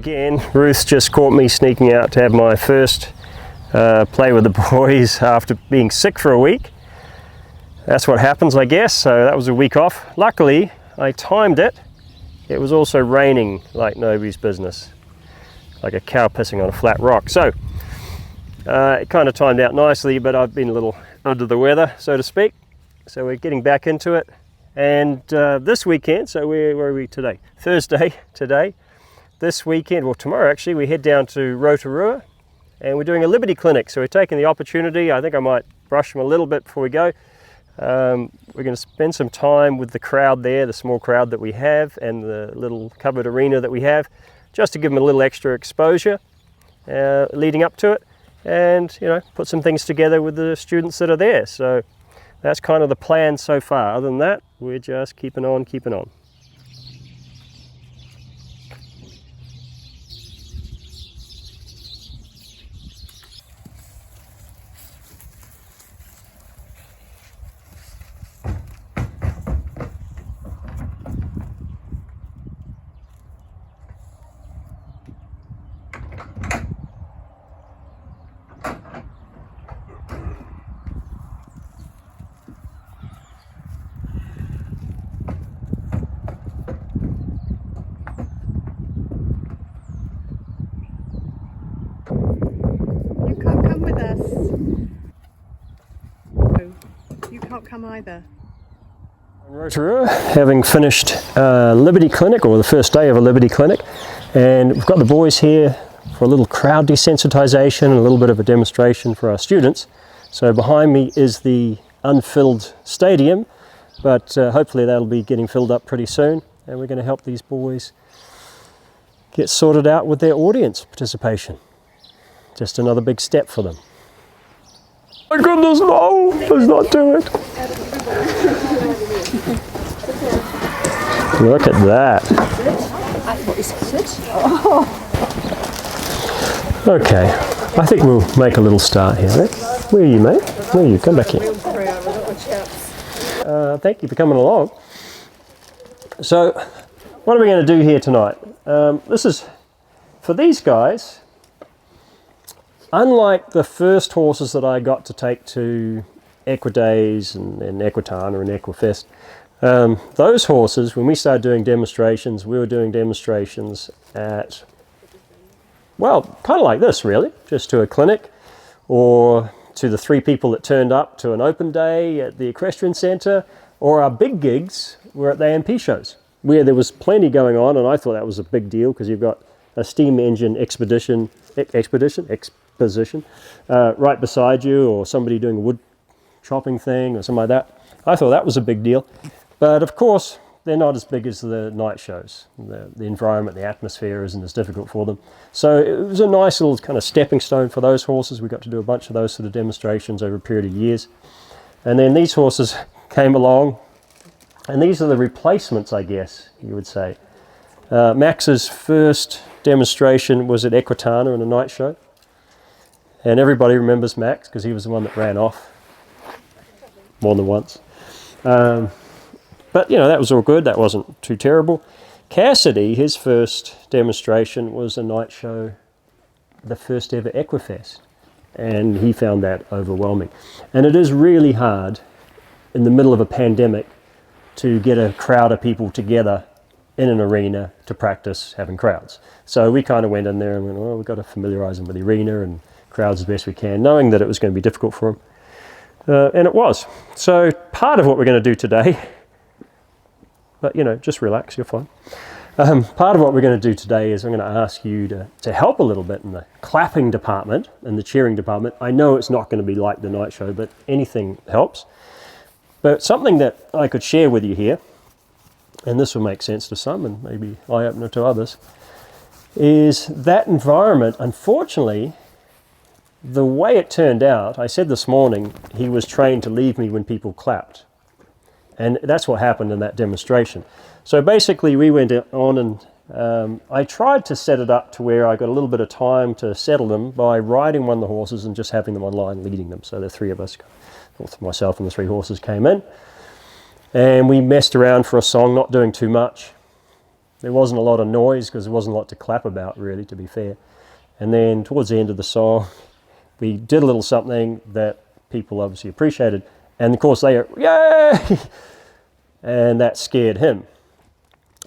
Again, Ruth just caught me sneaking out to have my first play with the boys after being sick for a week. That's what happens, I guess. So that was a week off. Luckily, I timed it. It was also raining like nobody's business, like a cow pissing on a flat rock. So it kind of timed out nicely, but I've been a little under the weather, so to speak. So we're getting back into it. And this weekend, so where are we today? Thursday today. This weekend, well tomorrow actually, we head down to Rotorua and we're doing a Liberty Clinic. So we're taking the opportunity, I think I might brush them a little bit before we go. We're going to spend some time with the crowd there, the small crowd that we have and the little covered arena that we have, just to give them a little extra exposure leading up to it, and put some things together with the students that are there. So that's kind of the plan so far. Other than that, we're just keeping on. You can't come with us. No, you can't come either. Rotorua, having finished Liberty Clinic, or the first day of a Liberty Clinic, and we've got the boys here for a little crowd desensitization and a little bit of a demonstration for our students. So behind me is the unfilled stadium, but hopefully that'll be getting filled up pretty soon, and we're going to help these boys get sorted out with their audience participation. Just another big step for them. My goodness, no! Let's not do it! Look at that. Okay, I think we'll make a little start here. Right? Where are you, mate? Where are you? Come back here. Thank you for coming along. So, what are we going to do here tonight? This is, for these guys, unlike the first horses that I got to take to Equidays and Equitana and Equifest, those horses, when we started doing demonstrations, we were doing demonstrations at, well, kind of like this really, just to a clinic, or to the 3 people that turned up to an open day at the Equestrian Centre, or our big gigs were at the AMP shows, where there was plenty going on, and I thought that was a big deal because you've got a steam engine exposition right beside you, or somebody doing a wood chopping thing or something like that. I thought that was a big deal. But of course, they're not as big as the night shows. The environment, the atmosphere isn't as difficult for them. So it was a nice little kind of stepping stone for those horses. We got to do a bunch of those sort of demonstrations over a period of years. And then these horses came along, and these are the replacements, I guess you would say. Max's first demonstration was at Equitana in a night show. And everybody remembers Max because he was the one that ran off more than once. But that was all good. That wasn't too terrible. Cassidy, his first demonstration was a night show, the first ever Equifest. And he found that overwhelming. And it is really hard in the middle of a pandemic to get a crowd of people together in an arena to practice having crowds. So we kind of went in there and went, well, we've got to familiarize them with the arena and crowds as best we can, knowing that it was going to be difficult for them. And it was. So part of what we're going to do today, but just relax, you're fine. Part of what we're going to do today is I'm going to ask you to help a little bit in the clapping department and the cheering department. I know it's not going to be like the night show, but anything helps. But something that I could share with you here, and this will make sense to some and maybe eye-opener to others, is that environment, unfortunately, the way it turned out, I said this morning, he was trained to leave me when people clapped. And that's what happened in that demonstration. So basically we went on and I tried to set it up to where I got a little bit of time to settle them by riding one of the horses and just having them online leading them. So the 3 of us, myself and the 3 horses, came in. And we messed around for a song, not doing too much. There wasn't a lot of noise because there wasn't a lot to clap about, really, to be fair. And then towards the end of the song, we did a little something that people obviously appreciated. And of course they are, yay! And that scared him.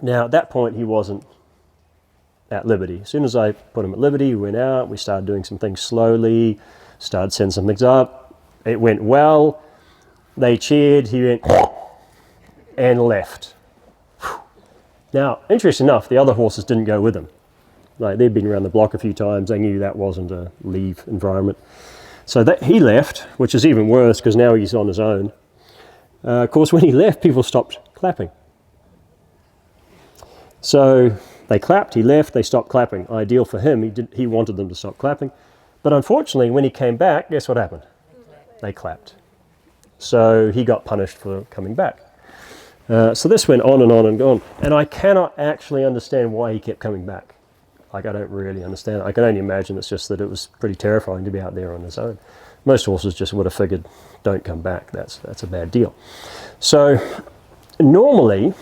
Now at that point he wasn't at liberty. As soon as I put him at liberty, we went out, we started doing some things slowly, started setting some things up. It went well. They cheered, he went and left. Now, interesting enough, the other horses didn't go with him. Like, they'd been around the block a few times, they knew that wasn't a leave environment. So that he left, which is even worse because now he's on his own. Of course, when he left, people stopped clapping. So they clapped, he left, they stopped clapping. Ideal for him, he wanted them to stop clapping. But unfortunately, when he came back, guess what happened? They clapped. So he got punished for coming back. So this went on and on and on. And I cannot actually understand why he kept coming back. Like, I don't really understand it. I can only imagine it's just that it was pretty terrifying to be out there on his own. Most horses just would have figured, don't come back, that's a bad deal. So normally,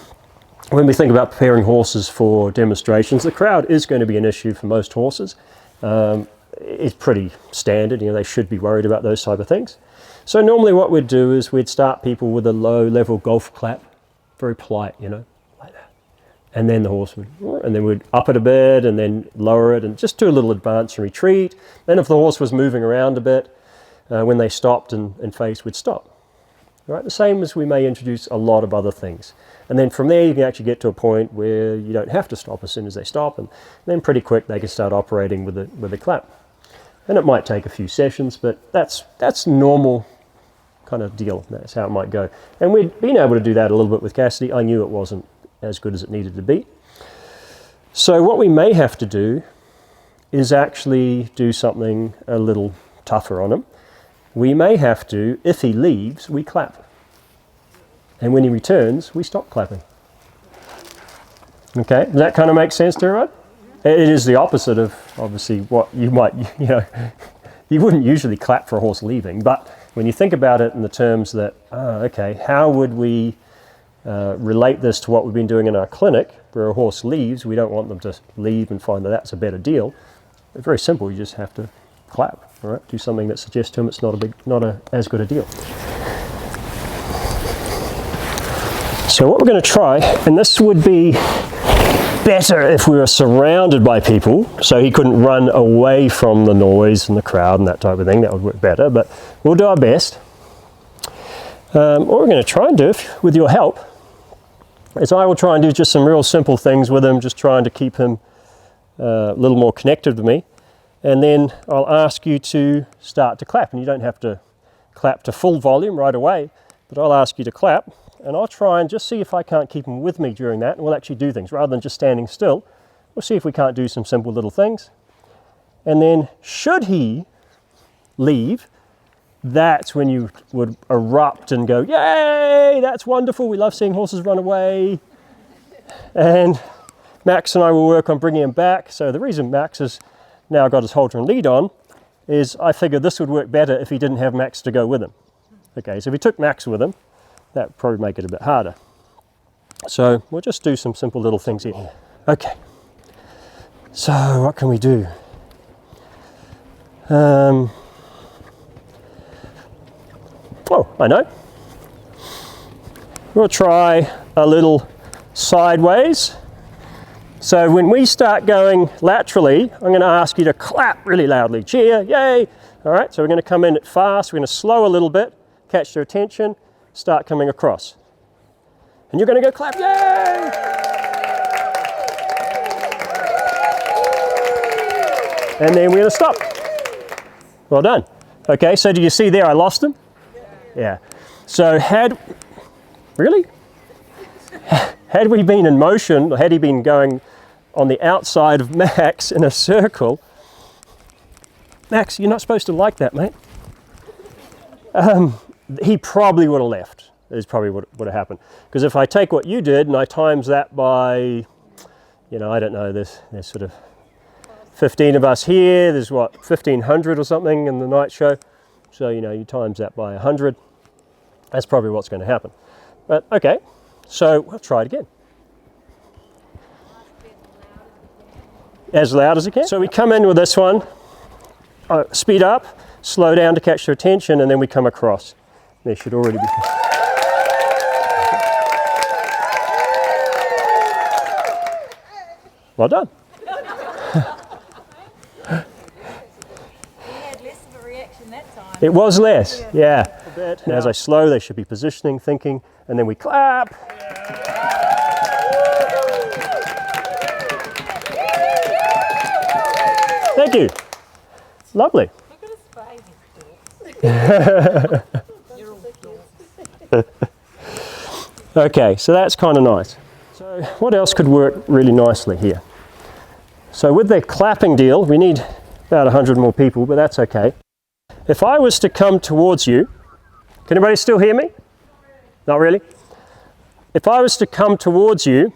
when we think about preparing horses for demonstrations, the crowd is going to be an issue for most horses. It's pretty standard, they should be worried about those type of things. So normally what we'd do is we'd start people with a low level golf clap, very polite, like that. And then the horse would, and then we'd up it a bit and then lower it and just do a little advance and retreat. Then if the horse was moving around a bit, when they stopped and faced, we'd stop. All right, the same as we may introduce a lot of other things. And then from there you can actually get to a point where you don't have to stop as soon as they stop, and then pretty quick they can start operating with a clap. And it might take a few sessions, but that's normal kind of deal. That's how it might go. And we'd been able to do that a little bit with Cassidy. I knew it wasn't as good as it needed to be. So what we may have to do is actually do something a little tougher on him. We may have to, if he leaves, we clap. And when he returns, we stop clapping. Okay, does that kind of make sense to everyone? It is the opposite of, obviously, what you might, you wouldn't usually clap for a horse leaving, but when you think about it in the terms that, okay, how would we relate this to what we've been doing in our clinic, where a horse leaves, we don't want them to leave and find that that's a better deal. It's very simple, you just have to clap, all right? Do something that suggests to them it's not as good a deal. So what we're going to try, and this would be better if we were surrounded by people, so he couldn't run away from the noise and the crowd and that type of thing. That would work better, but we'll do our best. What we're going to try and do, with your help, is I will try and do just some real simple things with him, just trying to keep him a little more connected with me. And then I'll ask you to start to clap, and you don't have to clap to full volume right away, but I'll ask you to clap. And I'll try and just see if I can't keep him with me during that, and we'll actually do things. Rather than just standing still, we'll see if we can't do some simple little things. And then, should he leave, that's when you would erupt and go, yay, that's wonderful, we love seeing horses run away. And Max and I will work on bringing him back. So the reason Max has now got his halter and lead on is I figured this would work better if he didn't have Max to go with him. Okay, so if he took Max with him, that would probably make it a bit harder. So we'll just do some simple little things here. Okay, so what can we do? Oh, I know. We'll try a little sideways. So when we start going laterally, I'm going to ask you to clap really loudly. Cheer, yay. All right, so we're going to come in it fast. We're going to slow a little bit, catch their attention, start coming across. And you're going to go clap, yay! And then we're going to stop. Well done. Okay, so do you see there I lost him? Yeah. So had we been in motion, or had he been going on the outside of Max in a circle, Max, you're not supposed to like that, mate. He probably would have left, is probably what would have happened. Because if I take what you did and I times that by, I don't know, there's sort of 15 of us here, there's what, 1,500 or something in the night show. So, you times that by 100, that's probably what's going to happen. But okay, so we'll try it again. as loud as you can. So we come in with this one, speed up, slow down to catch their attention, and then we come across. They should already be. Well done. It was less, yeah. And as I slow, they should be positioning, thinking, and then we clap. Thank you. Lovely. Okay, so that's kind of nice. So what else could work really nicely here? So with the clapping deal, we need about 100 more people, but that's okay. If I was to come towards you, can anybody still hear me? Not really? If I was to come towards you,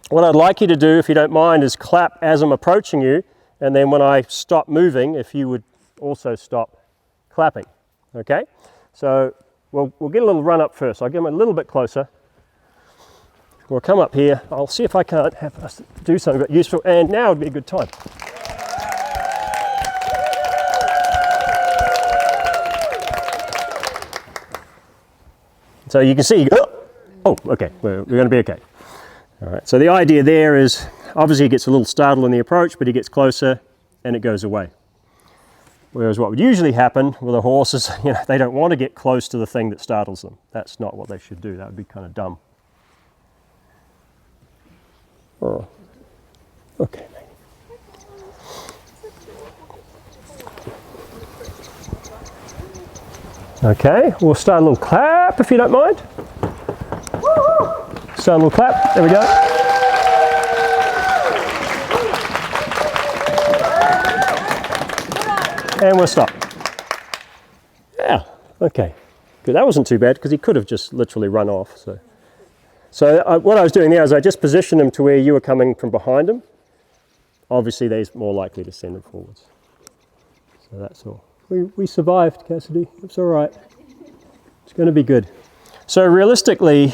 what I'd like you to do, if you don't mind, is clap as I'm approaching you, and then when I stop moving, if you would also stop clapping, okay? So we'll get a little run up first. I'll get them a little bit closer. We'll come up here. I'll see if I can't have us do something a bit useful, and now would be a good time. So you can see, oh, okay, we're going to be okay. All right, so the idea there is, obviously he gets a little startled in the approach, but he gets closer and it goes away. Whereas what would usually happen with a horse is, they don't want to get close to the thing that startles them. That's not what they should do. That would be kind of dumb. Oh, okay. Okay, we'll start a little clap if you don't mind. Start a little clap, there we go. And we'll stop. Yeah, okay. Good, that wasn't too bad because he could have just literally run off. So what I was doing there is I just positioned him to where you were coming from behind him. Obviously, they're more likely to send him forwards. So that's all. We survived, Cassidy. It's all right. It's going to be good. So realistically,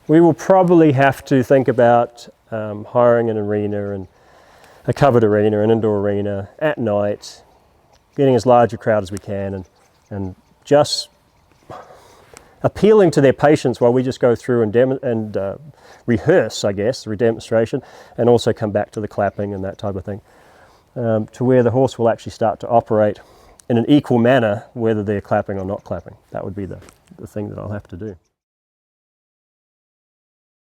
we will probably have to think about hiring an arena, and a covered arena, an indoor arena at night, getting as large a crowd as we can, and just appealing to their patience while we just go through and rehearse, I guess, the demonstration, and also come back to the clapping and that type of thing, to where the horse will actually start to operate in an equal manner, whether they're clapping or not clapping. That would be the thing that I'll have to do.